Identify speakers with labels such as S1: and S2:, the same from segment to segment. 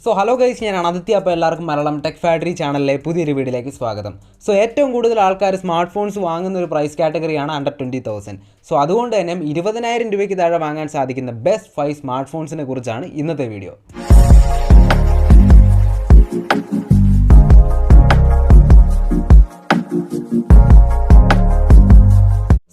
S1: So hello guys, I am Aditya. Malayalam Tech Factory channel പുതിയൊരു വീഡിയോയിലേക്ക് സ്വാഗതം. So ഏറ്റവും കൂടുതൽ ആൾക്കാർ സ്മാർട്ട്ഫോൺസ് വാങ്ങുന്ന ഒരു പ്രൈസ് കാറ്റഗറിയാണ് അണ്ടർ 20000. സോ അതുകൊണ്ട് തന്നെ 20000 രൂപയ്ക്ക് താഴെ വാങ്ങാൻ സാധിക്കുന്ന ബെസ്റ്റ് 5 സ്മാർട്ട്ഫോൺസിനെ കുറിച്ചാണ് ഇന്നത്തെ വീഡിയോ.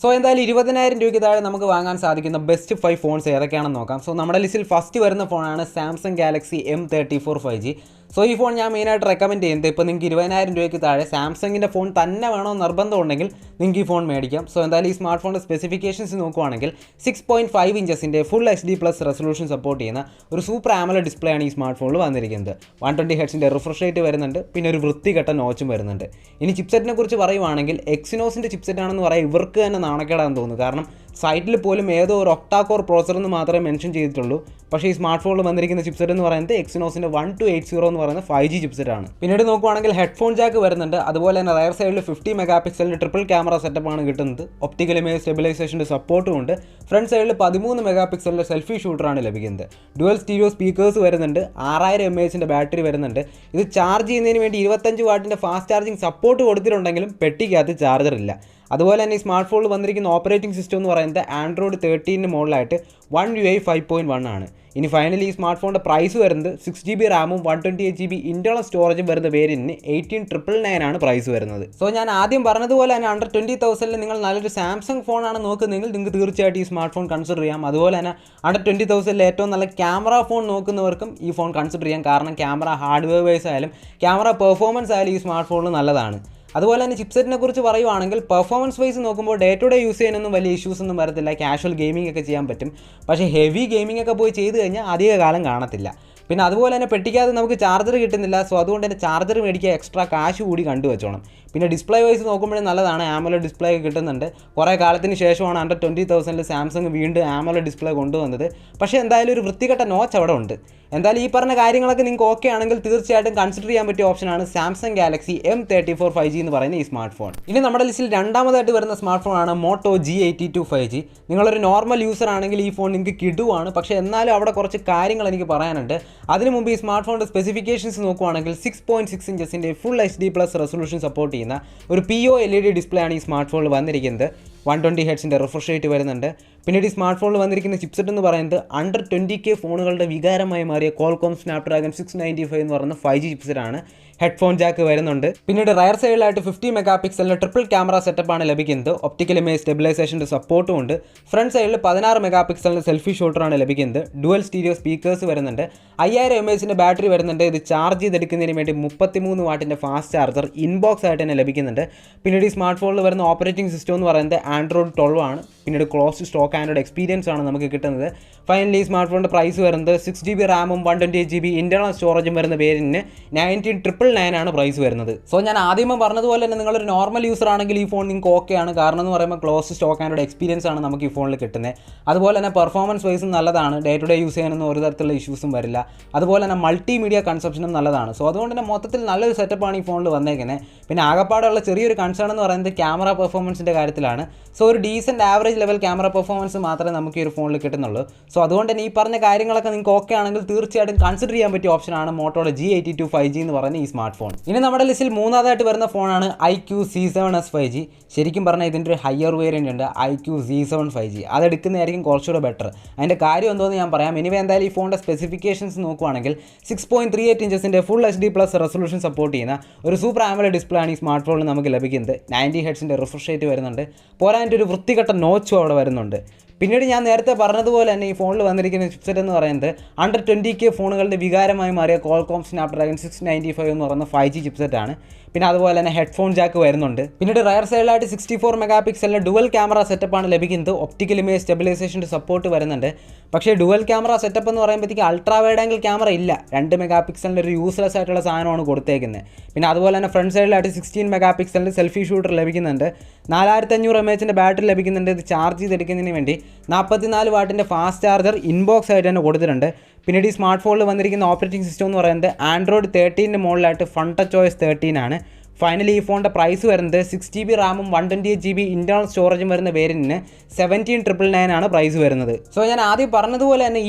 S1: സോ എന്തായാലും 20000 രൂപയ്ക്ക് താഴെ നമുക്ക് വാങ്ങാൻ സാധിക്കുന്ന ബെസ്റ്റ് 5 ഫോൺസ് ഏതൊക്കെയാണെന്ന് നോക്കാം. സോ നമ്മുടെ ലിസ്റ്റിൽ ഫസ്റ്റ് വരുന്ന ഫോണാണ് Samsung Galaxy M34 5G. So ഈ ഫോൺ ഞാൻ മെയിനായിട്ട് റെക്കമെൻഡ് ചെയ്യുന്നത് ഇപ്പോൾ നിങ്ങൾക്ക് 20000 രൂപയ്ക്ക് താഴെ സാംസങ്ങിൻ്റെ ഫോൺ തന്നെ വേണോ നിർബന്ധം ഉണ്ടെങ്കിൽ നിങ്ങൾക്ക് ഈ ഫോൺ മേടിക്കാം. സോ എന്തായാലും ഈ സ്മാർട്ട് ഫോണിൻ്റെ സ്പെസിഫിക്കേഷൻസ് നോക്കുവാണെങ്കിൽ 6.5 ഇഞ്ചസിൻ്റെ ഫുൾ HD+ റെസൊല്യൂഷൻ സപ്പോർട്ട് ചെയ്യുന്ന ഒരു സൂപ്പർ ആമോലെഡ് ഡിസ്പ്ലേ ആണ് ഈ സ്മാർട്ട് ഫോണിൽ വന്നിരിക്കുന്നത്. 120 ഹെർട്സിൻ്റെ റിഫ്രഷ് റേറ്റ് വരുന്നുണ്ട്, പിന്നെ ഒരു വൃത്തികെട്ട നോച്ചും വരുന്നുണ്ട്. ഇനി ചിപ്സെറ്റിനെ കുറിച്ച് പറയുവാണെങ്കിൽ എക്സിനോസിൻ്റെ ചിപ്സെറ്റ് ആണെന്ന് പറയാം ഇവർക്ക് തന്നെ നാണക്കേടാന്ന് തോന്നുന്നു. കാരണം സൈറ്റിൽ പോലും ഏതോ ഒരു ഒക്ടാകോർ പ്രോസർ എന്ന് മാത്രമേ മെൻഷൻ ചെയ്തിട്ടുള്ളൂ. പക്ഷേ ഈ സ്മാർട്ട് ഫോണിൽ വന്നിരിക്കുന്ന ചിപ്സെറ്റ് എന്ന് പറയുന്നത് എക്സിനോസിൻ്റെ 1280 എന്ന് പറയുന്ന 5G ചിപ്സെറ്റ് ആണ്. പിന്നീട് നോക്കുവാണെങ്കിൽ ഹെഡ്ഫോൺ ജാക്ക് വരുന്നുണ്ട്. അതുപോലെ തന്നെ റയർ സൈഡിൽ 50 മെഗാ പിക്സലിൻ്റെ ട്രിപ്പിൾ ക്യാമറ സെറ്റപ്പാണ് കിട്ടുന്നത്. ഒപ്റ്റിക്കൽ ഇമേജ് സ്റ്റെബിലൈസേഷൻ്റെ സപ്പോർട്ടും ഉണ്ട്. ഫ്രണ്ട് സൈഡിൽ 13 മെഗാ പിക്സലിൻ്റെ സെൽഫി ഷൂട്ടറാണ് ലഭിക്കുന്നത്. ഡുവൽ സ്റ്റീരിയോ സ്പീക്കേഴ്സ് വരുന്നുണ്ട്. 6000 mAh ബാറ്ററി വരുന്നുണ്ട്. ഇത് ചാർജ് ചെയ്യുന്നതിന് വേണ്ടി 25 വാട്ടിൻ്റെ ഫാസ്റ്റ് ചാർജിങ് സപ്പോർട്ട് കൊടുത്തിട്ടുണ്ടെങ്കിലും പെട്ടിക്കകത്ത് ചാർജർ ഇല്ല. അതുപോലെ തന്നെ ഈ സ്മാർട്ട് ഫോണിൽ വന്നിരിക്കുന്ന ഓപ്പറേറ്റിംഗ് സിസ്റ്റം എന്ന് പറയുന്നത് ആൻഡ്രോയിഡ് 13 മുകളിലായിട്ട് One UI 5.1 ആണ്. ഇനി ഫൈനലി ഈ സ്മാർട്ട് ഫോണിൻ്റെ പ്രൈസ് വരുന്നത് 6GB റാമും 128GB ഇൻറ്റേർണൽ സ്റ്റോറേജും വരുന്ന വേരിയൻറ്റിന് 18999 ആണ് പ്രൈസ് വരുന്നത്. സോ ഞാൻ ആദ്യം പറഞ്ഞതുപോലെ തന്നെ അണ്ടർ 20000 നിങ്ങൾ നല്ലൊരു സാംസങ് ഫോണാണ് നോക്കുന്നതെങ്കിൽ നിങ്ങൾക്ക് തീർച്ചയായിട്ടും ഈ സ്മാർട്ട് ഫോൺ കൺസിഡർ ചെയ്യാം. അതുപോലെ തന്നെ അണ്ടർ 20000 ഏറ്റവും നല്ല ക്യാമറ ഫോൺ നോക്കുന്നവർക്കും ഈ ഫോൺ കൺസിഡർ ചെയ്യാം. കാരണം ക്യാമറ ഹാർഡ്വെയർ വൈസ് ആയാലും ക്യാമറ പെർഫോമൻസ് ആയാലും ഈ സ്മാർട്ട് ഫോണിൽ നല്ലതാണ്. അതുപോലെ തന്നെ ചിപ്സെറ്റിനെ കുറിച്ച് പറയുവാണെങ്കിൽ പെർഫോമൻസ് വൈസ് നോക്കുമ്പോൾ ഡേ ടു ഡേ യൂസ് ചെയ്യാനൊന്നും വലിയ ഇഷ്യൂസ് ഒന്നും വരത്തില്ല. കാഷ്വൽ ഗെയിമിംഗ് ഒക്കെ ചെയ്യാൻ പറ്റും. പക്ഷേ ഹെവി ഗെയിമിംഗ് ഒക്കെ പോയി ചെയ്ത് കഴിഞ്ഞാൽ അധിക കാലം കാണത്തില്ല. പിന്നെ അതുപോലെ തന്നെ പെട്ടിക്കകത്ത് നമുക്ക് ചാർജർ കിട്ടുന്നില്ല. സോ അതുകൊണ്ട് തന്നെ ചാർജർ മേടിക്കുക എക്സ്ട്രാ കാശ് കൂടി കണ്ടുവച്ചോണം. പിന്നെ ഡിസ്പ്ലേ വൈസ് നോക്കുമ്പോഴും നല്ലതാണ്. ആമോലെഡ് ഡിസ്പ്ലേ ഒക്കെ കിട്ടുന്നുണ്ട്. കുറേ കാലത്തിന് ശേഷമാണ് അണ്ടർ 20000 സാംസങ് വീണ്ടും ആമോലെഡ് ഡിസ്പ്ലേ കൊണ്ടുവന്നത്. പക്ഷേ എന്തായാലും ഒരു വൃത്തികെട്ട നോച്ച് അവിടെ ഉണ്ട്. എന്തായാലും ഈ പറഞ്ഞ കാര്യങ്ങളൊക്കെ നിങ്ങൾക്ക് ഓക്കെ ആണെങ്കിൽ തീർച്ചയായിട്ടും കൺസിഡർ ചെയ്യാൻ പറ്റിയ ഓപ്ഷനാണ് സാംസങ് ഗാലക്സി M34 5G എന്ന് പറയുന്ന ഈ സ്മാർട്ട് ഫോൺ. ഇനി നമ്മുടെ ലിസ്റ്റിൽ രണ്ടാമതായിട്ട് വരുന്ന സ്മാർട്ട് ഫോണാണ് MOTO G82 5G. നിങ്ങളൊരു നോർമൽ യൂസർ ആണെങ്കിൽ ഈ ഫോൺ നിങ്ങൾക്ക് കിടുവാണ്. പക്ഷേ എന്നാലും അവിടെ കുറച്ച് കാര്യങ്ങൾ എനിക്ക് പറയാനുണ്ട്. അതിനു മുമ്പ് ഈ സ്മാർട്ട് ഫോണിൻ്റെ സ്പെസിഫിക്കേഷൻസ് നോക്കുവാണെങ്കിൽ 6.6 ഇഞ്ചസിൻ്റെ ഫുൾ HD+ റെസൊല്യൂഷൻ സപ്പോർട്ട് ചെയ്യുന്ന ഒരു PO LED ഡിസ്പ്ലേ ആണ് ഈ സ്മാർട്ട് ഫോണിൽ വന്നിരിക്കുന്നത്. 120 ഹെർട്സിൻ്റെ റിഫ്രഷ് റേറ്റ് വരുന്നുണ്ട്. പിന്നീട് ഈ സ്മാർട്ട് ഫോണിൽ വന്നിരിക്കുന്ന ചിപ്സെറ്റ് എന്ന് പറയുന്നത് അണ്ടർ 20K ഫോണുകളുടെ വികാരമായി മാറിയ Qualcomm Snapdragon 695 എന്ന് പറയുന്ന 5G ചിപ്സെറ്റ് ആണ്. ഹെഡ്ഫോൺ ജാക്ക് വരുന്നുണ്ട്. പിന്നീട് റയർ സൈഡിലായിട്ട് 50 മെഗാ പിക്സലിൻ്റെ ട്രിപ്പിൾ ക്യാമറ സെറ്റപ്പാണ് ലഭിക്കുന്നത്. ഒപ്റ്റിക്കൽ ഇമേജ് സ്റ്റെബിലൈസേഷൻ്റെ സപ്പോർട്ടും ഉണ്ട്. ഫ്രണ്ട് സൈഡിൽ 16 മെഗാ പിക്സലിൻ്റെ സെൽഫി ഷൂട്ടറാണ് ലഭിക്കുന്നത്. ഡുവൽ സ്റ്റീരിയോ സ്പീക്കേഴ്സ് വരുന്നുണ്ട്. 5000 mAh ബാറ്ററി വരുന്നുണ്ട്. ഇത് ചാർജ് ചെയ്തെടുക്കുന്നതിന് വേണ്ടി 33 വാട്ടിൻ്റെ ഫാസ്റ്റ് ചാർജർ ഇൻബോക്സ് ആയിട്ട് തന്നെ ലഭിക്കുന്നുണ്ട്. പിന്നീട് ഈ സ്മാർട്ട് ഫോണിൽ വരുന്ന ഓപ്പറേറ്റിംഗ് സിസ്റ്റം എന്ന് പറയുന്നത് ആൻഡ്രോയിഡ് 12 ആണ്. പിന്നീട് ക്ലോസ്ഡ് സ്റ്റോക്ക് ആൻഡ്രോയിഡ് എക്സ്പീരിയൻസ് ആണ് നമുക്ക് കിട്ടുന്നത്. ഫൈനലി ഈ സ്മാർട്ട് ഫോണിൻ്റെ പ്രൈസ് വരുന്നത് 6GB റാമും 128GB ഇൻറ്റേർണൽ സ്റ്റോറേജും വരുന്ന വേരിയൻറ്റിന് 19999 ആണ് പ്രൈസ് വരുന്നത്. സോ ഞാൻ ആദ്യമേ പറഞ്ഞതുപോലെ തന്നെ നിങ്ങളൊരു നോർമൽ യൂസർ ആണെങ്കിൽ ഈ ഫോൺ നിങ്ങൾക്ക് ഓക്കെ ആണ്. കാരണം എന്ന് പറയുമ്പോൾ ക്ലോസ് സ്റ്റോക്ക് ആൻഡ്രോയിഡ് എക്സ്പീരിയൻസ് ആണ് നമുക്ക് ഈ ഫോണിൽ കിട്ടുന്നത്. അതുപോലെ തന്നെ പെർഫോമൻസ് വൈസും നല്ലതാണ്. ഡേ ടു ഡേ യൂസ് ചെയ്യാനൊന്നും ഒരു തരത്തിലുള്ള ഇഷ്യൂസും വരില്ല. അതുപോലെ തന്നെ മൾട്ടിമീഡിയ കൺസപ്ഷനും നല്ലതാണ്. സോ അതുകൊണ്ട് തന്നെ മൊത്തത്തിൽ നല്ലൊരു സെറ്റപ്പാണ് ഈ ഫോണിൽ വന്നേക്കുന്നത്. പിന്നെ ആകപ്പാടുള്ള ചെറിയൊരു കൺസേൺ എന്ന് പറയുന്നത് ക്യാമറ പെർഫോമൻസിൻ്റെ കാര്യത്തിലാണ്. സോ ഒരു decent average level camera performance മാത്രമേ നമുക്ക് ഈ ഒരു ഫോണിൽ കിട്ടുന്നുള്ളൂ. സോ അതുകൊണ്ട് തന്നെ ഈ പറഞ്ഞ കാര്യങ്ങളൊക്കെ നിങ്ങൾക്ക് ഓക്കെ ആണെങ്കിൽ തീർച്ചയായിട്ടും കൺസിഡർ ചെയ്യാൻ പറ്റിയ ഓപ്ഷനാണ് മോട്ടോയുടെ G82 5G എന്ന് പറയുന്ന ഈ സ്മാർട്ട് ഫോൺ. ഇനി നമ്മുടെ ലിസ്റ്റിൽ മൂന്നാമതായിട്ട് വരുന്ന ഫോണാണ് iQ C7s 5G. ശരിക്കും പറഞ്ഞാൽ ഇതിൻ്റെ ഒരു ഹയർ വേരിയൻ്റ് ഉണ്ട്, iQ Z7 5G. അതെടുക്കുന്നതായിരിക്കും കുറച്ചുകൂടെ ബെറ്റർ. അതിൻ്റെ കാര്യം എന്തോന്ന് ഞാൻ പറയാം. ഇനി എന്തായാലും ഈ ഫോണിൻ്റെ സ്പെസിഫിക്കേഷൻസ് നോക്കുവാണെങ്കിൽ 6.38 ഇഞ്ചസിൻ്റെ ഫുൾ HD+ റെസൊല്യൂഷൻ സപ്പോർട്ട് ചെയ്യുന്ന ഒരു സൂപ്പർ ആമോലെഡ് ഡിസ്പ്ലേ ആണ് ഈ സ്മാർട്ട് ഫോണിൽ നമുക്ക് ലഭിക്കുന്നത്. 90 ഹെർട്സിൻ്റെ റിഫ്രഷ് റേറ്റ് വരുന്നുണ്ട്. പോരാനായിട്ട് ഒരു വൃത്തികെട്ട നോച്ചും അവിടെ വരുന്നുണ്ട്. പിന്നീട് ഞാൻ നേരത്തെ പറഞ്ഞതുപോലെ തന്നെ ഈ ഫോണിൽ വന്നിരിക്കുന്ന ചിപ്സെറ്റ് എന്ന് പറയുന്നത് അണ്ടർ 20K ഫോണുകളുടെ വികാരമായി മാറിയ Qualcomm Snapdragon 695 എന്ന് പറയുന്ന 5G ചിപ്സെറ്റ് ആണ്. പിന്നെ അതുപോലെ തന്നെ ഹെഡ്ഫോൺ ജാക്ക് വരുന്നുണ്ട്. പിന്നീട് റയർ സൈഡിലായിട്ട് 64 മെഗാ പിക്സലിൻ്റെ ഡുവൽ ക്യാമറ സെറ്റപ്പാണ് ലഭിക്കുന്നത്. ഒപ്റ്റിക്കൽ ഇമേജ് സ്റ്റെബിലൈസേഷൻ്റെ സപ്പോർട്ട് വരുന്നുണ്ട്. പക്ഷേ ഡുവൽ ക്യാമറ സെറ്റപ്പ് എന്ന് പറയുമ്പോഴത്തേക്ക് അൾട്രാ വൈഡ് ആംഗിൾ ക്യാമറ ഇല്ല. 2 മെഗാ പിക്സലിൻ്റെ ഒരു യൂസ്ലെസ് ആയിട്ടുള്ള സാധനമാണ് കൊടുത്തേക്കുന്നത്. പിന്നെ അതുപോലെ തന്നെ ഫ്രണ്ട് സൈഡിലായിട്ട് 16 മെഗാ പിക്സലിൻ്റെ സെൽഫി ഷൂട്ടർ ലഭിക്കുന്നുണ്ട്. 4500 mAh ബാറ്ററി ലഭിക്കുന്നുണ്ട്. ഇത് ചാർജ് ചെയ്തെടുക്കുന്നതിന് വേണ്ടി 44 വാട്ടിൻ്റെ ഫാസ്റ്റ് ചാർജർ ഇൻബോക്സ് ആയിട്ട് തന്നെ കൊടുത്തിട്ടുണ്ട്. പിന്നീട് ഈ സ്മാർട്ട് ഫോണിൽ വന്നിരിക്കുന്ന ഓപ്പറേറ്റിംഗ് സിസ്റ്റം എന്ന് പറയുന്നത് ആൻഡ്രോയിഡ് 13 മുകളിലായിട്ട് ടച്ച് OS 13 ആണ്. ഫൈനലി ഈ ഫോണിൻ്റെ പ്രൈസ് വരുന്നത് 6GB റാമും 128GB ഇൻറ്റേർണൽ സ്റ്റോറേജും വരുന്ന വേരിയൻറ്റിന് 17,999 ആണ് പ്രൈസ് വരുന്നത്. സോ ഞാൻ ആദ്യം പറഞ്ഞതുപോലെ തന്നെ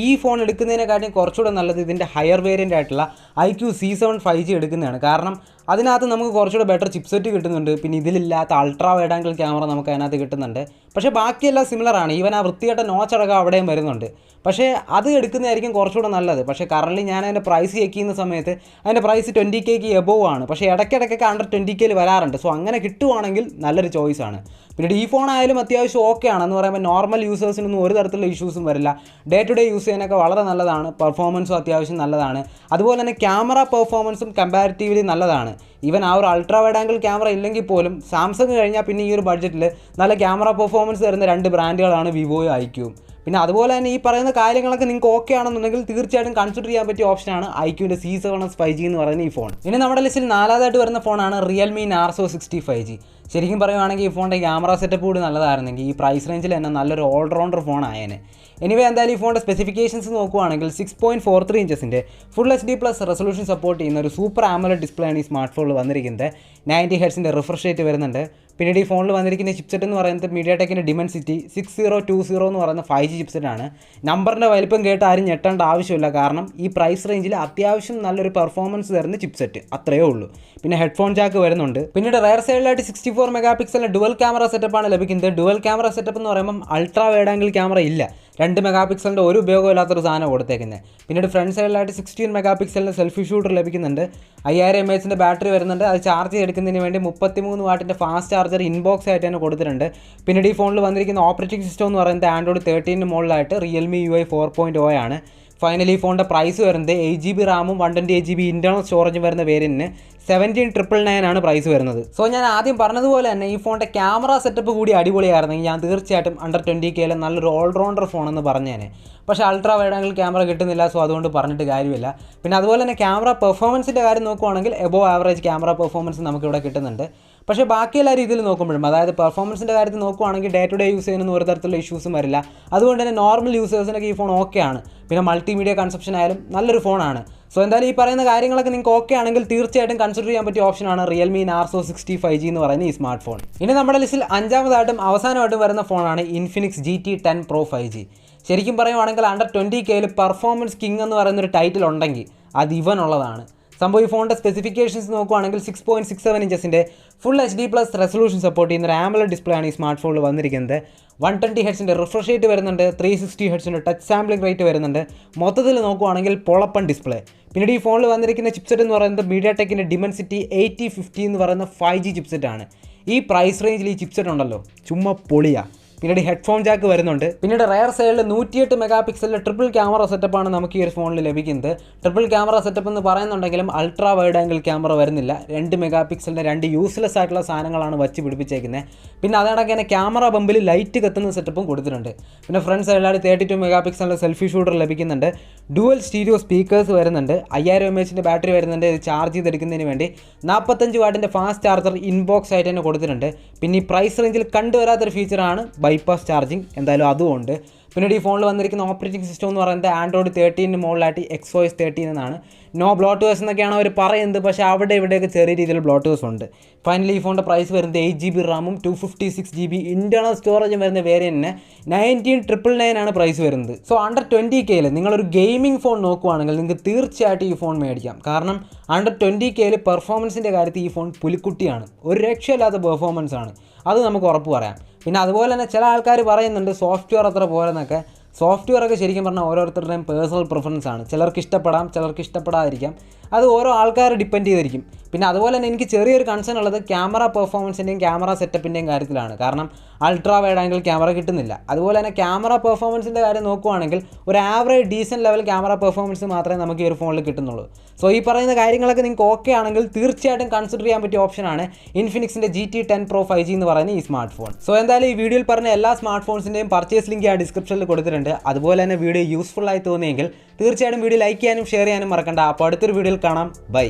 S1: ഈ ഫോൺ എടുക്കുന്നതിനെക്കാട്ടിയും കുറച്ചുകൂടെ നല്ലത് ഇതിൻ്റെ ഹയർ വേരിയൻ്റ് ആയിട്ടുള്ള IQ C7 5G എടുക്കുന്നതാണ്. കാരണം അതിനകത്ത് നമുക്ക് കുറച്ചുകൂടെ ബെറ്റർ ചിപ്സെറ്റ് കിട്ടുന്നുണ്ട്. പിന്നെ ഇതിലില്ലാത്ത അൾട്രാ വൈഡ് ആംഗിൾ ക്യാമറ നമുക്ക് അതിനകത്ത് കിട്ടുന്നുണ്ട്. പക്ഷേ ബാക്കിയെല്ലാം സിമിലറാണ്. ഈവൻ ആ വൃത്തികെട്ട നോച്ചടക്കം അവിടെയും വരുന്നുണ്ട്. പക്ഷേ അത് എടുക്കുന്നതായിരിക്കും കുറച്ചുകൂടെ നല്ലത്. പക്ഷേ കറൻറ്റ്ലി ഞാൻ അതിൻ്റെ പ്രൈസ് ചെക്ക് ചെയ്യുന്ന സമയത്ത് അതിൻ്റെ പ്രൈസ് 20Kക്ക് എബോവ് ആണ്. പക്ഷേ ഇടയ്ക്കിടയ്ക്കൊക്കെ അണ്ടർ 20Kയിൽ വരാറുണ്ട്. സോ അങ്ങനെ കിട്ടുവാണെങ്കിൽ നല്ലൊരു ചോയ്സാണ്. പിന്നീട് ഈ ഫോൺ ആയാലും അത്യാവശ്യം ഓക്കെ ആണെന്ന് പറയുമ്പോൾ നോർമൽ യൂസേഴ്സിനൊന്നും ഒരു തരത്തിലുള്ള ഇഷ്യൂസും വരില്ല. ഡേ ടു ഡേ യൂസ് ചെയ്യാനൊക്കെ വളരെ നല്ലതാണ്. പെർഫോമൻസും അത്യാവശ്യം നല്ലതാണ്. അതുപോലെ തന്നെ ക്യാമറ പെർഫോമൻസും കമ്പാരിറ്റീവ്ലി നല്ലതാണ്. ഈവൻ ആ ഒരു അൾട്രാ വൈഡ് ആംഗിൾ ക്യാമറ ഇല്ലെങ്കിൽ പോലും സാംസങ് കഴിഞ്ഞാൽ പിന്നെ ഈ ഒരു ബഡ്ജറ്റിൽ നല്ല ക്യാമറ പെർഫോമൻസ് തരുന്ന 2 ബ്രാൻഡുകളാണ് വിവോയും ഐക്യൂവും. പിന്നെ അതുപോലെ തന്നെ ഈ പറയുന്ന കാര്യങ്ങളൊക്കെ നിങ്ങൾക്ക് ഓക്കെ ആണെന്നുണ്ടെങ്കിൽ തീർച്ചയായിട്ടും കൺസിഡർ ചെയ്യാൻ പറ്റിയ ഓപ്ഷനാണ് ഐക്യൂൻ്റെ C7S 5G എന്ന് പറയുന്ന ഈ ഫോൺ. ഇനി നമ്മുടെ ലിസ്റ്റിൽ 4ാമതായിട്ട് വരുന്ന ഫോണാണ് റിയൽമി നാർസോ 60 5G. ശരിക്കും പറയുവാണെങ്കിൽ ഈ ഫോണിൻ്റെ ക്യാമറ സെറ്റപ്പ് കൂടി നല്ലതായിരുന്നെങ്കിൽ ഈ പ്രൈസ് റേഞ്ചിൽ തന്നെ നല്ലൊരു ഓൾറൗണ്ടർ ഫോൺ ആയേനെ. എനിവേ എന്തായാലും ഈ ഫോണിൻ്റെ സ്പെസിഫിക്കേഷൻസ് നോക്കുവാണെങ്കിൽ 6.43 ഇഞ്ചസിൻ്റെ ഫുൾ HD+ റെസൊല്യൂഷൻ സപ്പോർട്ട് ചെയ്യുന്ന ഒരു സൂപ്പർ ആമോലെഡ് ഡിസ്പ്ലേ ആണ് ഈ സ്മാർട്ട് ഫോണിൽ വന്നിരിക്കുന്നത്. 90 ഹെർട്സിൻ്റെ റിഫ്രഷ് റേറ്റ് വരുന്നുണ്ട്. പിന്നീട് ഈ ഫോണിൽ വന്നിരിക്കുന്ന ചിപ്സെറ്റ് എന്ന് പറയുന്നത് മീഡിയാടെക്കിൻ്റെ ഡിമെൻസിറ്റി 6020 എന്ന് പറയുന്ന 5G ചിപ്സെറ്റാണ്. നമ്പറിൻ്റെ വലിപ്പം കേട്ട് ആരും ഞെട്ടേണ്ട ആവശ്യമില്ല. കാരണം ഈ പ്രൈസ് റേഞ്ചിൽ അത്യാവശ്യം നല്ലൊരു പെർഫോമൻസ് തരുന്ന ചിപ്സെറ്റ് അത്രയേ ഉള്ളൂ. പിന്നെ ഹെഡ്ഫോൺ ജാക്ക് വരുന്നുണ്ട്. പിന്നീട് റയർ സൈഡിലായിട്ട് 64 മെഗാപിക്സലിൻ്റെ ഡുവൽ ക്യാമറ സെറ്റപ്പാണ് ലഭിക്കുന്നത്. ഡുവൽ ക്യാമറ സെറ്റപ്പ് എന്ന് പറയുമ്പം അൾട്രാ വൈഡ് ആംഗിൾ ക്യാമറ ഇല്ല. 2 മെഗാപിക്സലിൻ്റെ ഒരു ഉപയോഗമില്ലാത്തൊരു സാധനം കൊടുത്തേക്കുന്നത്. പിന്നീട് ഫ്രണ്ട് സൈഡിലായിട്ട് 16 മെഗാപിക്സലിൻ്റെ സെൽഫി ഷൂട്ടർ ലഭിക്കുന്നുണ്ട്. 5000 mAh ബാറ്ററി വരുന്നുണ്ട്. അത് ചാർജ് ചെയ്തെടുക്കുന്നതിന് വേണ്ടി 33 വാട്ടിൻ്റെ ഫാസ്റ്റ് ചാർജർ ഇൻബോക്സ് ആയിട്ട് തന്നെ കൊടുത്തിട്ടുണ്ട്. പിന്നീട് ഈ ഫോണിൽ വന്നിരിക്കുന്ന ഓപ്പറേറ്റിംഗ് സിസ്റ്റം എന്ന് പറയുന്നത് ആൻഡ്രോയിഡ് 13 മുകളിലായിട്ട് റിയൽമി UI 4.0 ആണ്. ഫൈനലി ഈ ഫോണിൻ്റെ പ്രൈസ് വരുന്നത് 8GB റാമും 128GB ഇൻറ്റേർണൽ സ്റ്റോറേജും വരുന്ന വേരിയൻറ്റിന് 17,999 ആണ് പ്രൈസ് വരുന്നത്. സോ ഞാൻ ആദ്യം പറഞ്ഞതുപോലെ തന്നെ ഈ ഫോണിൻ്റെ ക്യാമറ സെറ്റപ്പ് കൂടി അടിപൊളിയായിരുന്നെങ്കിൽ ഞാൻ തീർച്ചയായിട്ടും അണ്ടർ 20Kയിൽ നല്ലൊരു ഓൾറൗണ്ടർ ഫോണെന്ന് പറഞ്ഞേനെ. പക്ഷേ അൾട്രാ വൈഡ് ആംഗിൾ ക്യാമറ കിട്ടുന്നില്ല. സോ അതുകൊണ്ട് പറഞ്ഞിട്ട് കാര്യമില്ല. പിന്നെ അതുപോലെ തന്നെ ക്യാമറ പെർഫോമൻസിൻ്റെ കാര്യം നോക്കുവാണെങ്കിൽ എബോവ് ആവറേജ് ക്യാമറ പെർഫോമൻസ് നമുക്കിവിടെ കിട്ടുന്നുണ്ട്. പക്ഷേ ബാക്കി എല്ലാ രീതിയിൽ നോക്കുമ്പോഴും അതായത് പെർഫോമൻസിൻ്റെ കാര്യത്തിൽ നോക്കുവാണെങ്കിൽ ഡേ ടു ഡേ യൂസ് ചെയ്യുന്നൊന്നും ഒരു തരത്തിലുള്ള ഇഷ്യൂസും വരില്ല. അതുകൊണ്ട് തന്നെ നോർമൽ യൂസേഴ്സിനൊക്കെ ഈ ഫോൺ ഓക്കെ ആണ്. പിന്നെ മൾട്ടിമീഡിയ കൺസപ്ഷൻ ആയാലും നല്ലൊരു ഫോണാണ്. സോ എന്തായാലും ഈ പറയുന്ന കാര്യങ്ങളൊക്കെ നിങ്ങൾക്ക് ഓക്കെ ആണെങ്കിൽ തീർച്ചയായിട്ടും കൺസിഡർ ചെയ്യാൻ പറ്റിയ ഓപ്ഷനാണ് റിയൽമി നാർസോ 60 5G എന്ന് പറയുന്ന ഈ സ്മാർട്ട് ഫോൺ. ഇനി നമ്മുടെ ലിസ്റ്റിൽ 5ാമതായിട്ടും അവസാനമായിട്ടും വരുന്ന ഫോണാണ് ഇൻഫിനിക്സ് GT10 Pro 5G. ശരിക്കും പറയുവാണെങ്കിൽ അണ്ടർ 20Kയിൽ പെർഫോമൻസ് കിങ് എന്ന് പറയുന്നൊരു ടൈറ്റിൽ ഉണ്ടെങ്കിൽ അത് ഇവനുള്ളതാണ്. സംഭവം ഈ ഫോണിൻ്റെ സ്പെസിഫിക്കേഷൻസ് നോക്കുവാണെങ്കിൽ 6.67 ഇഞ്ചസിൻ്റെ ഫുൾ HD+ റെസൊല്യൂഷൻ സപ്പോർട്ട് ചെയ്യുന്ന ഒരു ആമോലെഡ് ഡിസ്പ്ലേ ആണ് ഈ സ്മാർട്ട് ഫോണിൽ വന്നിരിക്കുന്നത്. 120 ഹെർട്സിൻ്റെ റിഫ്രഷ് റേറ്റ് വരുന്നുണ്ട്. 360 ഹെർട്സിൻ്റെ ടച്ച് സാമ്പിളിംഗ് റേറ്റ് വരുന്നുണ്ട്. മൊത്തത്തിൽ നോക്കുവാണെങ്കിൽ പൊളപ്പൻ ഡിസ്പ്ലേ. പിന്നീട് ഈ ഫോണിൽ വന്നിരിക്കുന്ന ചിപ്സെറ്റ് എന്ന് പറയുന്നത് മീഡിയാടെക്കിൻ്റെ ഡിമെൻസിറ്റി 8050 എന്ന് പറയുന്ന 5G ചിപ്സെറ്റാണ്. ഈ പ്രൈസ് റേഞ്ചിൽ ഈ ചിപ്സെറ്റ് ഉണ്ടല്ലോ ചുമ്മാ പൊളിയാണ്. പിന്നീട് ഹെഡ്ഫോൺ ജാക്ക് വരുന്നുണ്ട്. പിന്നീട് റയർ സൈഡിൽ 108 മെഗാപിക്സലിൻ്റെ ട്രിപ്പിൾ ക്യാമറ സെറ്റപ്പാണ് നമുക്ക് ഈ ഒരു ഫോണിൽ ലഭിക്കുന്നത്. ട്രിപ്പിൾ ക്യാമറ സെറ്റപ്പ് എന്ന് പറയുന്നുണ്ടെങ്കിലും അൾട്രാ വൈഡ് ആംഗിൾ ക്യാമറ വരുന്നില്ല. 2 മെഗാപിക്സലിൻ്റെ 2 യൂസ്ലെസ് ആയിട്ടുള്ള സാധനങ്ങളാണ് വച്ച് പിടിപ്പിച്ചേക്കുന്നത്. പിന്നെ അതേടൊക്കെ തന്നെ ക്യാമറ ബമ്പിൽ ലൈറ്റ് കത്തുന്ന സെറ്റപ്പും കൊടുത്തിട്ടുണ്ട്. പിന്നെ ഫ്രണ്ട് സൈഡിലായിട്ട് 32 മെഗാപിക്സലിൻ്റെ സെൽഫി ഷൂട്ടർ ലഭിക്കുന്നുണ്ട്. ഡുവൽ സ്റ്റീരിയോ സ്പീക്കേഴ്സ് വരുന്നുണ്ട്. 5000 mAh ബാറ്ററി വരുന്നുണ്ട്. ഇത് ചാർജ് ചെയ്തെടുക്കുന്നതിന് വേണ്ടി 45 വാട്ടിൻ്റെ ഫാസ്റ്റ് ചാർജർ ഇൻബോക്സ് ആയിട്ട് തന്നെ കൊടുത്തിട്ടുണ്ട്. പിന്നെ ഈ പ്രൈസ് റേഞ്ചിൽ കണ്ടുവരാത്തൊരു ഫീച്ചറാണ് ബൈപ്പാസ് ചാർജിങ്. എന്തായാലും അതുമുണ്ട്. പിന്നീട് ഈ ഫോണിൽ വന്നിരിക്കുന്ന ഓപ്പറേറ്റിംഗ് സിസ്റ്റം എന്ന് പറയുന്നത് ആൻഡ്രോയിഡ് 13 മുകളിലായിട്ട് XOS 13 എന്നാണ്. നോ ബ്ലോട്ട്വേഴ്സ് എന്നൊക്കെയാണ് അവർ പറയുന്നത്. പക്ഷേ അവിടെ ഇവിടെയൊക്കെ ചെറിയ രീതിയിൽ ബ്ലോട്ട്വേഴ്സ് ഉണ്ട്. ഫൈനലി ഈ ഫോണിൻ്റെ പ്രൈസ് വരുന്നത് 8GB റാമും 256GB ഇൻറ്റേർണൽ സ്റ്റോറേജും വരുന്ന വേരിയൻറ്റിന് 19,999 ആണ് പ്രൈസ് വരുന്നത്. സോ അണ്ടർ 20Kയിൽ നിങ്ങളൊരു ഗെയിമിംഗ് ഫോൺ നോക്കുവാണെങ്കിൽ നിങ്ങൾക്ക് തീർച്ചയായിട്ടും ഈ ഫോൺ മേടിക്കാം. കാരണം അണ്ടർ 20Kയിൽ പെർഫോമൻസിൻ്റെ കാര്യത്തിൽ ഈ ഫോൺ പുലിക്കുട്ടിയാണ്. ഒരു രക്ഷയില്ലാത്ത പെർഫോമൻസ് ആണ്. അത് നമുക്ക് ഉറപ്പ് പറയാം. പിന്നെ അതുപോലെ തന്നെ ചില ആൾക്കാർ പറയുന്നുണ്ട് സോഫ്റ്റ്വെയർ അത്ര പോലെന്നൊക്കെ. സോഫ്റ്റ്വെയർ ഒക്കെ ശരിക്കും പറഞ്ഞാൽ ഓരോരുത്തരുടെയും പേഴ്സണൽ പ്രിഫറൻസ് ആണ്. ചിലർക്ക് ഇഷ്ടപ്പെടാം, ചിലർക്ക് ഇഷ്ടപ്പെടാതിരിക്കാം. അത് ഓരോ ആൾക്കാർ ഡിപ്പെൻഡ് ചെയ്തിരിക്കും. പിന്നെ അതുപോലെ തന്നെ എനിക്ക് ചെറിയൊരു കൺസേൺ ഉള്ളത് ക്യാമറ പെർഫോമൻസിൻ്റെയും ക്യാമറ സെറ്റപ്പിൻ്റെയും കാര്യത്തിലാണ്. കാരണം അൾട്രാ വൈഡ് ആംഗിൾ ക്യാമറ കിട്ടുന്നില്ല. അതുപോലെ തന്നെ ക്യാമറ പെർഫോമൻസിൻ്റെ കാര്യം നോക്കുവാണെങ്കിൽ ഒരു average decent level camera performance മാത്രമേ നമുക്ക് ഈ ഒരു ഫോണിൽ കിട്ടുന്നുള്ളൂ. സോ ഈ പറയുന്ന കാര്യങ്ങളൊക്കെ നിങ്ങൾക്ക് ഓക്കെ ആണെങ്കിൽ തീർച്ചയായിട്ടും കൺസിഡർ ചെയ്യാൻ പറ്റിയ ഓപ്ഷനാണ് ഇൻഫിനിക്സിൻ്റെ GT10 Pro 5G എന്ന് പറയുന്ന ഈ സ്മാർട്ട് ഫോൺ. സോ എന്തായാലും ഈ വീഡിയോയിൽ പറഞ്ഞ എല്ലാ സ്മാർട്ട് ഫോൺസിൻ്റെയും പർച്ചേസ് ലിങ്ക് ആ ഡിസ്ക്രിപ്ഷനിൽ കൊടുത്തിട്ടുണ്ട്. അതുപോലെ തന്നെ വീഡിയോ യൂസ്ഫുൾ ആയി തോന്നിയെങ്കിൽ തീർച്ചയായിട്ടും വീഡിയോ ലൈക്ക് ചെയ്യാനും ഷെയർ ചെയ്യാനും മറക്കണ്ട. അപ്പോൾ അടുത്തൊരു വീഡിയോയിൽ കാണാം. ബൈ.